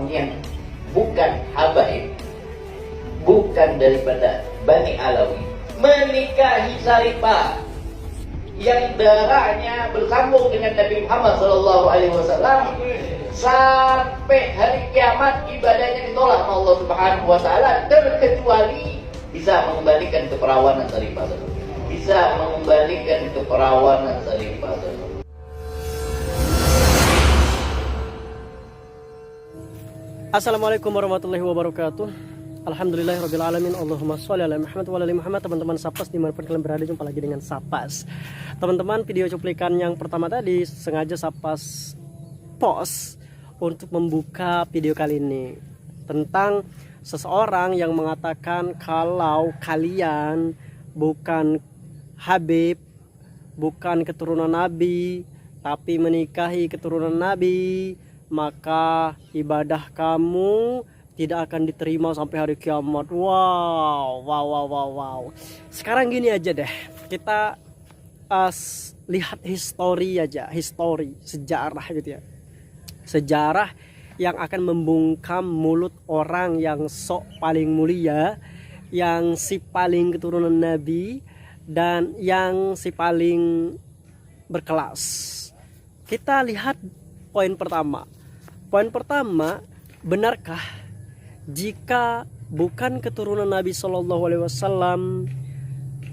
yang bukan habaib, bukan daripada Bani Alawi, menikahi Saripah yang darahnya bersambung dengan Nabi Muhammad SAW, sampai hari kiamat ibadahnya ditolak oleh Allah Subhanahu wa taala, terkecuali bisa mengembalikan keperawanan Saripah. Bisa mengembalikan keperawanan Saripah. Assalamualaikum warahmatullahi wabarakatuh. Alhamdulillahirrabbilalamin. Allahumma sholli ala Muhammad wa ala Muhammad. Teman-teman Sapas dimanapun kalian berada, jumpa lagi dengan Sapas. Teman-teman, video cuplikan yang pertama tadi sengaja Sapas post untuk membuka video kali ini tentang seseorang yang mengatakan kalau kalian bukan Habib, bukan keturunan Nabi, tapi menikahi keturunan Nabi, maka ibadah kamu tidak akan diterima sampai hari kiamat. Wow. Sekarang gini aja deh, kita lihat histori aja, sejarah gitu ya. Sejarah yang akan membungkam mulut orang yang sok paling mulia, yang si paling keturunan Nabi, dan yang si paling berkelas. Kita lihat poin pertama. Poin pertama, benarkah jika bukan keturunan Nabi Shallallahu Alaihi Wasallam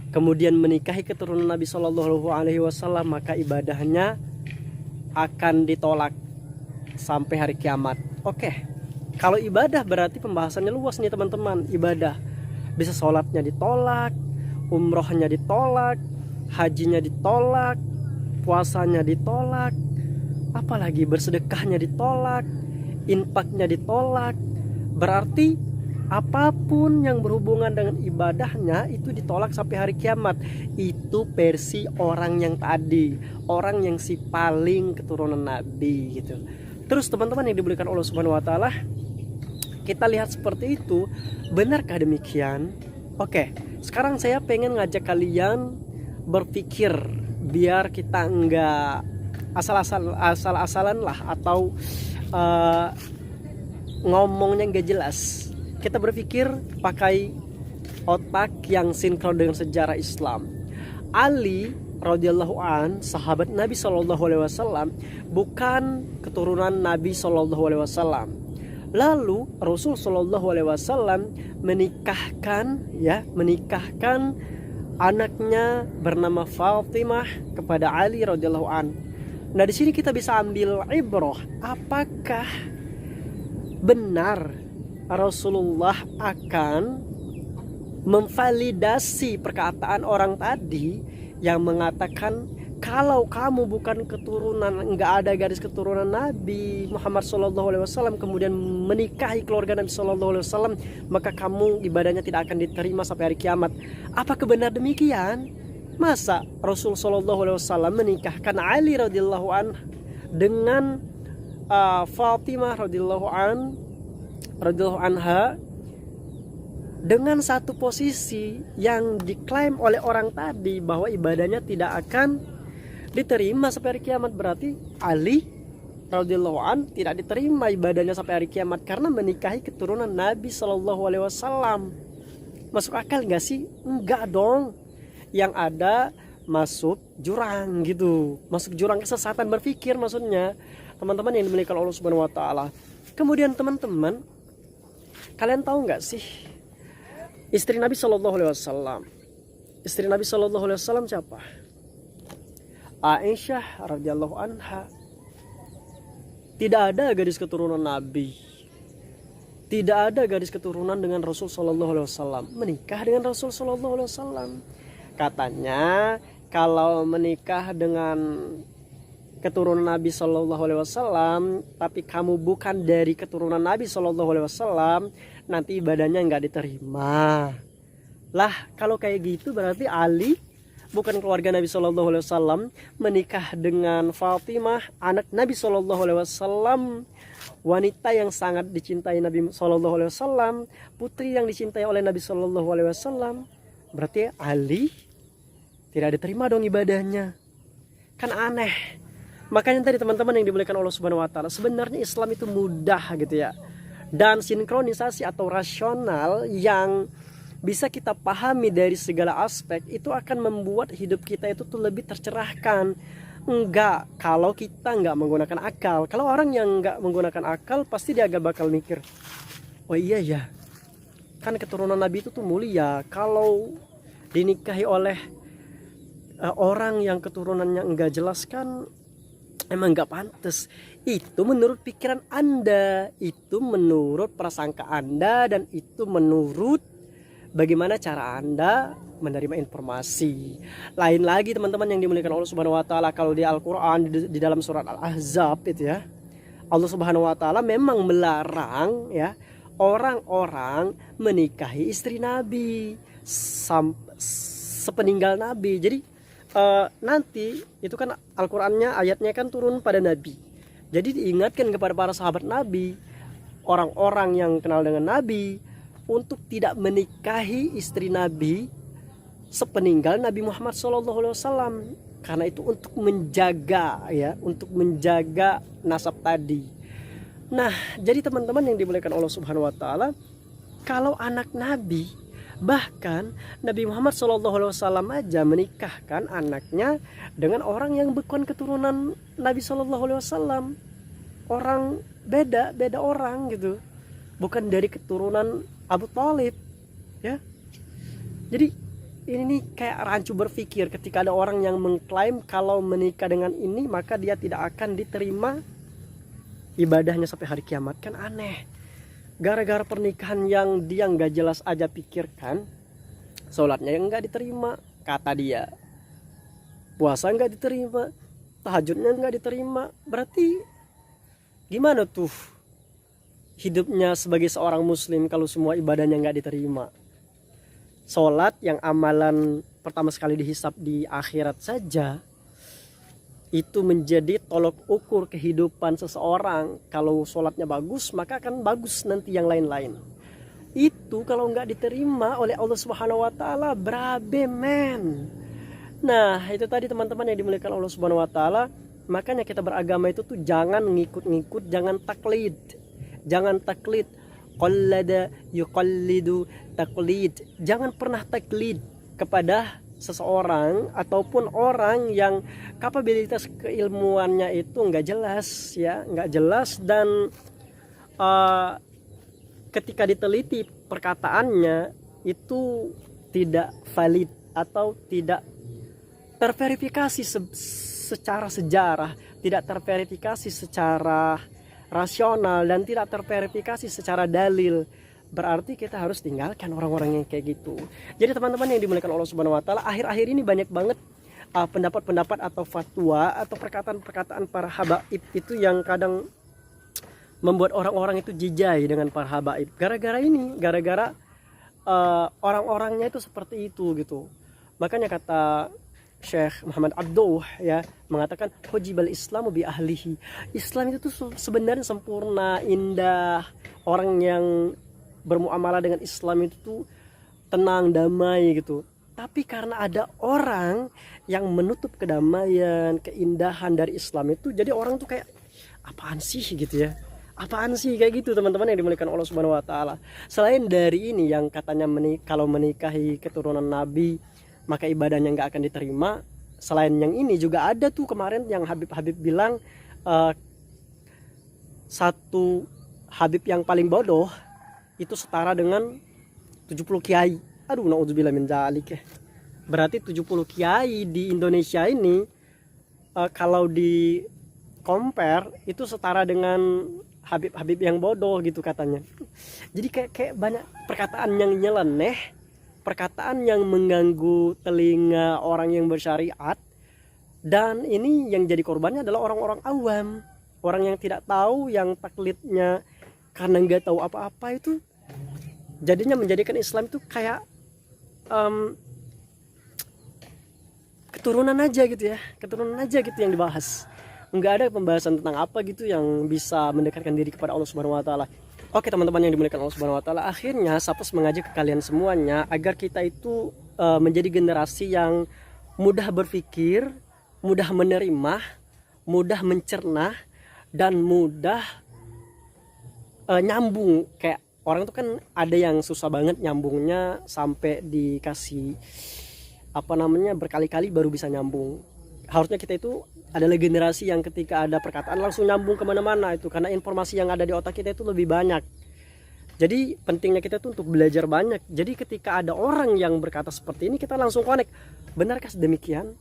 kemudian menikahi keturunan Nabi Shallallahu Alaihi Wasallam, maka ibadahnya akan ditolak sampai hari kiamat? Oke, kalau ibadah berarti pembahasannya luas nih teman-teman. Ibadah bisa sholatnya ditolak, umrohnya ditolak, hajinya ditolak, puasanya ditolak, apalagi bersedekahnya ditolak, infaknya ditolak. Berarti apapun yang berhubungan dengan ibadahnya itu ditolak sampai hari kiamat. Itu versi orang yang tadi, orang yang si paling keturunan Nabi gitu. Terus teman-teman yang diberikan Allah Subhanahu wa taala, kita lihat seperti itu. Benarkah demikian? Oke, sekarang saya pengen ngajak kalian berpikir biar kita enggak asal-asalan lah, atau ngomongnya nggak jelas. Kita berpikir pakai otak yang sinkron dengan sejarah Islam. Ali radhiyallahu an, sahabat Nabi Shallallahu Alaihi Wasallam, bukan keturunan Nabi Shallallahu Alaihi Wasallam. Lalu Rasul Shallallahu Alaihi Wasallam menikahkan anaknya bernama Fatimah kepada Ali radhiyallahu an. Nah, di sini kita bisa ambil ibrah, apakah benar Rasulullah akan memvalidasi perkataan orang tadi yang mengatakan kalau kamu bukan keturunan, enggak ada garis keturunan Nabi Muhammad SAW, kemudian menikahi keluarga Nabi SAW, maka kamu ibadahnya tidak akan diterima sampai hari kiamat. Apakah benar demikian? Masa Rasul SAW menikahkan Ali radhiyallahu an dengan Fatimah radhiyallahu anha dengan satu posisi yang diklaim oleh orang tadi bahwa ibadahnya tidak akan diterima sampai hari kiamat? Berarti Ali radhiyallahu an tidak diterima ibadahnya sampai hari kiamat karena menikahi keturunan Nabi Shallallahu Alaihi Wasallam. Masuk akal nggak sih? Enggak dong. Yang ada masuk jurang gitu, masuk jurang kesesatan berpikir maksudnya, teman-teman yang dimiliki Allah Subhanahu wa taala. Kemudian teman-teman, kalian tahu nggak sih istri Nabi Shallallahu Alaihi Wasallam? Istri Nabi Shallallahu Alaihi Wasallam siapa? Aisyah radhiyallahu anha. Tidak ada gadis keturunan Nabi, tidak ada gadis keturunan dengan Rasul Shallallahu Alaihi Wasallam menikah dengan Rasul Shallallahu Alaihi Wasallam. Katanya kalau menikah dengan keturunan Nabi Shallallahu Alaihi Wasallam, tapi kamu bukan dari keturunan Nabi Shallallahu Alaihi Wasallam, nanti ibadahnya nggak diterima. Lah kalau kayak gitu berarti Ali bukan keluarga Nabi Shallallahu Alaihi Wasallam, menikah dengan Fatimah anak Nabi Shallallahu Alaihi Wasallam, wanita yang sangat dicintai Nabi Shallallahu Alaihi Wasallam, putri yang dicintai oleh Nabi Shallallahu Alaihi Wasallam. Berarti Ali tidak diterima dong ibadahnya. Kan aneh. Makanya tadi teman-teman yang diberikan Allah Subhanahu wa taala, sebenarnya Islam itu mudah gitu ya. dan sinkronisasi atau rasional yang bisa kita pahami dari segala aspek, itu akan membuat hidup kita itu tuh lebih tercerahkan. Enggak, kalau kita enggak menggunakan akal. Kalau orang yang enggak menggunakan akal, pasti dia agak bakal mikir, oh iya ya, kan keturunan Nabi itu tuh mulia. Kalau dinikahi oleh orang yang keturunannya enggak jelas kan emang enggak pantas. Itu menurut pikiran Anda, itu menurut prasangka Anda, dan itu menurut bagaimana cara Anda menerima informasi. Lain lagi teman-teman yang dimuliakan Allah Subhanahu wa taala, kalau di Al-Qur'an di dalam surat Al-Ahzab itu ya, Allah Subhanahu wa taala memang melarang ya orang-orang menikahi istri Nabi sepeninggal Nabi. Jadi nanti itu kan Al-Qur'annya ayatnya kan turun pada Nabi. Jadi diingatkan kepada para sahabat Nabi, orang-orang yang kenal dengan Nabi, untuk tidak menikahi istri Nabi sepeninggal Nabi Muhammad SAW, karena itu untuk menjaga ya, untuk menjaga nasab tadi. Nah, jadi teman-teman yang dimuliakan Allah Subhanahu wa taala, kalau anak Nabi, bahkan Nabi Muhammad SAW aja menikahkan anaknya dengan orang yang bukan keturunan Nabi SAW, orang beda orang gitu, bukan dari keturunan Abu Thalib ya. Jadi ini nih kayak rancu berpikir ketika ada orang yang mengklaim kalau menikah dengan ini maka dia tidak akan diterima ibadahnya sampai hari kiamat. Kan aneh. Gara-gara pernikahan yang dia nggak jelas aja pikirkan, sholatnya yang nggak diterima kata dia, puasa nggak diterima, tahajudnya nggak diterima. Berarti gimana tuh hidupnya sebagai seorang muslim kalau semua ibadahnya nggak diterima? Sholat yang amalan pertama sekali dihisab di akhirat saja itu menjadi tolok ukur kehidupan seseorang. Kalau sholatnya bagus maka akan bagus nanti yang lain-lain. Itu kalau nggak diterima oleh Allah Subhanahu wa taala, berabe men. Nah itu tadi teman-teman yang dimuliakan Allah Subhanahu wa taala. Makanya kita beragama itu tuh jangan ngikut-ngikut, jangan taklid. Jangan taklid. Qallada yuqallidu taklid. Jangan pernah taklid kepada seseorang ataupun orang yang kapabilitas keilmuannya itu nggak jelas ya, nggak jelas, dan ketika diteliti perkataannya itu tidak valid atau tidak terverifikasi secara sejarah, tidak terverifikasi secara rasional, dan tidak terverifikasi secara dalil. Berarti kita harus tinggalkan orang-orang yang kayak gitu. Jadi teman-teman yang dimuliakan Allah Subhanahu wa taala, akhir-akhir ini banyak banget pendapat-pendapat atau fatwa atau perkataan-perkataan para habaib itu yang kadang membuat orang-orang itu jijai dengan para habaib. Gara-gara ini, gara-gara orang-orangnya itu seperti itu gitu. Makanya kata Syekh Muhammad Abduh ya mengatakan hujibal Islamu bi ahlihi. Islam itu tuh sebenarnya sempurna, indah. Orang yang bermuamalah dengan Islam itu tuh tenang, damai gitu. Tapi karena ada orang yang menutup kedamaian, keindahan dari Islam itu, jadi orang tuh kayak apaan sih gitu ya. Apaan sih kayak gitu teman-teman yang dimuliakan Allah Subhanahu wa taala. Selain dari ini yang katanya kalau menikahi keturunan Nabi maka ibadahnya nggak akan diterima. Selain yang ini juga ada tuh kemarin yang Habib bilang satu Habib yang paling bodoh itu setara dengan 70 kiai. Aduh, naudzubillah min dzalik ya. Berarti 70 kiai di Indonesia ini kalau di compare itu setara dengan Habib yang bodoh gitu katanya. Jadi kayak banyak perkataan yang nyeleneh, perkataan yang mengganggu telinga orang yang bersyariat, dan ini yang jadi korbannya adalah orang-orang awam, orang yang tidak tahu, yang taklidnya karena nggak tahu apa-apa itu jadinya menjadikan Islam itu kayak keturunan aja gitu ya, keturunan aja gitu yang dibahas. Nggak ada pembahasan tentang apa gitu yang bisa mendekatkan diri kepada Allah Subhanahu wa taala. Oke teman-teman yang dimuliakan Allah Subhanahu wa taala, akhirnya Sapos mengajak ke kalian semuanya agar kita itu menjadi generasi yang mudah berpikir, mudah menerima, mudah mencerna, dan mudah nyambung. Kayak orang tuh kan ada yang susah banget nyambungnya sampai dikasih apa namanya berkali-kali baru bisa nyambung. Harusnya kita itu adalah generasi yang ketika ada perkataan langsung nyambung kemana-mana itu, karena informasi yang ada di otak kita itu lebih banyak. Jadi pentingnya kita tuh untuk belajar banyak. Jadi ketika ada orang yang berkata seperti ini, kita langsung connect. Benarkah demikian?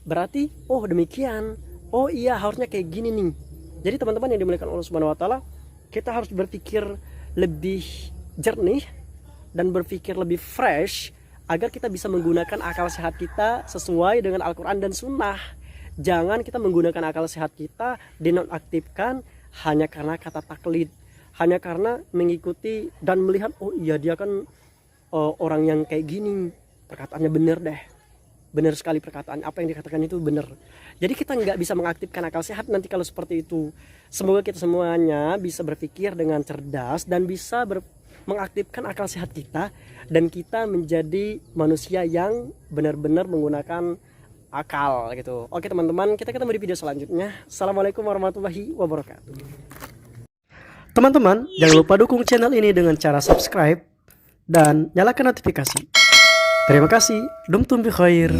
Berarti oh demikian. Oh iya, harusnya kayak gini nih. Jadi teman-teman yang dimuliakan Allah Subhanahu wa taala, kita harus berpikir lebih jernih dan berpikir lebih fresh agar kita bisa menggunakan akal sehat kita sesuai dengan Al-Qur'an dan Sunnah. Jangan kita menggunakan akal sehat kita dinonaktifkan hanya karena kata taklid, hanya karena mengikuti dan melihat oh iya dia kan orang yang kayak gini, perkataannya bener deh, bener sekali perkataan, apa yang dikatakan itu bener. Jadi kita nggak bisa mengaktifkan akal sehat nanti kalau seperti itu. Semoga kita semuanya bisa berpikir dengan cerdas dan bisa mengaktifkan akal sehat kita, dan kita menjadi manusia yang benar-benar menggunakan akal gitu. Oke teman-teman, kita ketemu di video selanjutnya. Assalamualaikum warahmatullahi wabarakatuh. Teman-teman, jangan lupa dukung channel ini dengan cara subscribe dan nyalakan notifikasi. Terima kasih. Dumtum bi khair.